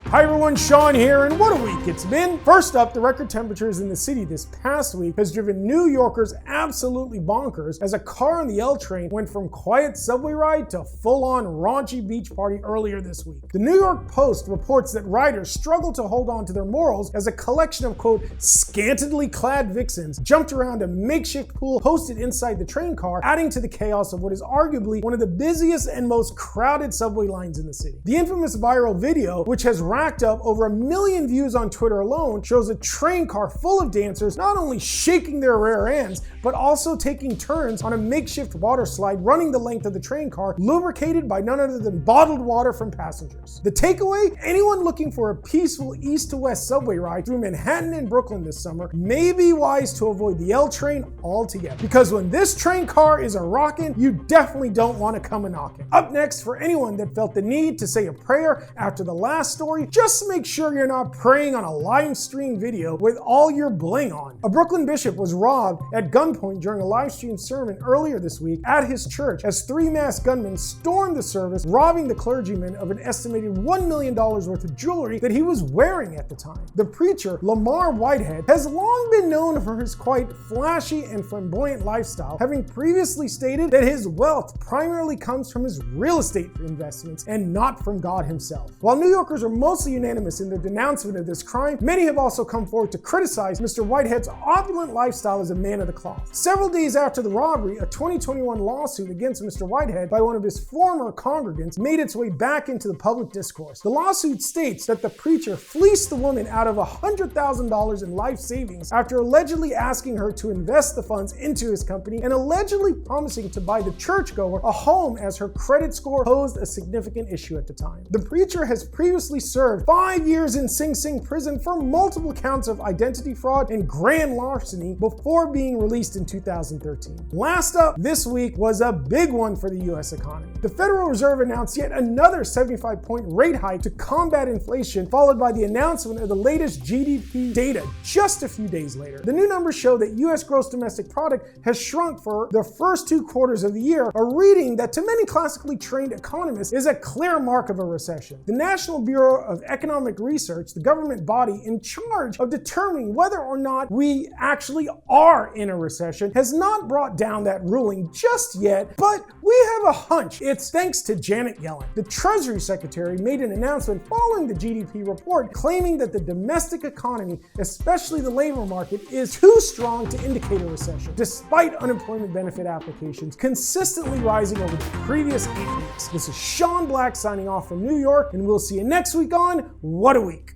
Hi everyone, Sean here, and what a week it's been. First up, the record temperatures in the city this past week has driven New Yorkers absolutely bonkers as a car on the L train went from quiet subway ride to full-on raunchy beach party earlier this week. The New York Post reports that riders struggled to hold on to their morals as a collection of, quote, scantily clad vixens jumped around a makeshift pool hosted inside the train car, adding to the chaos of what is arguably one of the busiest and most crowded subway lines in the city. The infamous viral video, which has racked up over 1 million views on Twitter alone, shows a train car full of dancers not only shaking their rear ends, but also taking turns on a makeshift water slide running the length of the train car, lubricated by none other than bottled water from passengers. The takeaway? Anyone looking for a peaceful east to west subway ride through Manhattan and Brooklyn this summer may be wise to avoid the L train altogether, because when this train car is a-rockin', you definitely don't want to come a-knockin'. Up next, for anyone that felt the need to say a prayer after the last story, just make sure you're not praying on a live stream video with all your bling on. A Brooklyn bishop was robbed at gunpoint during a live stream sermon earlier this week at his church as 3 masked gunmen stormed the service, robbing the clergyman of an estimated $1 million worth of jewelry that he was wearing at the time. The preacher, Lamar Whitehead, has long been known for his quite flashy and flamboyant lifestyle, having previously stated that his wealth primarily comes from his real estate investments and not from God himself. While New Yorkers are mostly unanimous in their denouncement of this crime, many have also come forward to criticize Mr. Whitehead's opulent lifestyle as a man of the cloth. Several days after the robbery, a 2021 lawsuit against Mr. Whitehead by one of his former congregants made its way back into the public discourse. The lawsuit states that the preacher fleeced the woman out of $100,000 in life savings after allegedly asking her to invest the funds into his company and allegedly promising to buy the churchgoer a home as her credit score posed a significant issue at the time. The preacher has previously served 5 years in Sing Sing prison for multiple counts of identity fraud and grand larceny before being released in 2013. Last up this week was a big one for the US economy. The Federal Reserve announced yet another 75-point rate hike to combat inflation, followed by the announcement of the latest GDP data just a few days later. The new numbers show that US gross domestic product has shrunk for the first 2 quarters of the year, a reading that to many classically trained economists is a clear mark of a recession. The National Bureau of Economic Research, the government body in charge of determining whether or not we actually are in a recession, has not brought down that ruling just yet, but we have a hunch it's thanks to Janet Yellen. The Treasury Secretary made an announcement following the GDP report claiming that the domestic economy, especially the labor market, is too strong to indicate a recession, despite unemployment benefit applications consistently rising over the previous 8 weeks. This is Sean Black signing off from New York, and we'll see you next week on What a Week.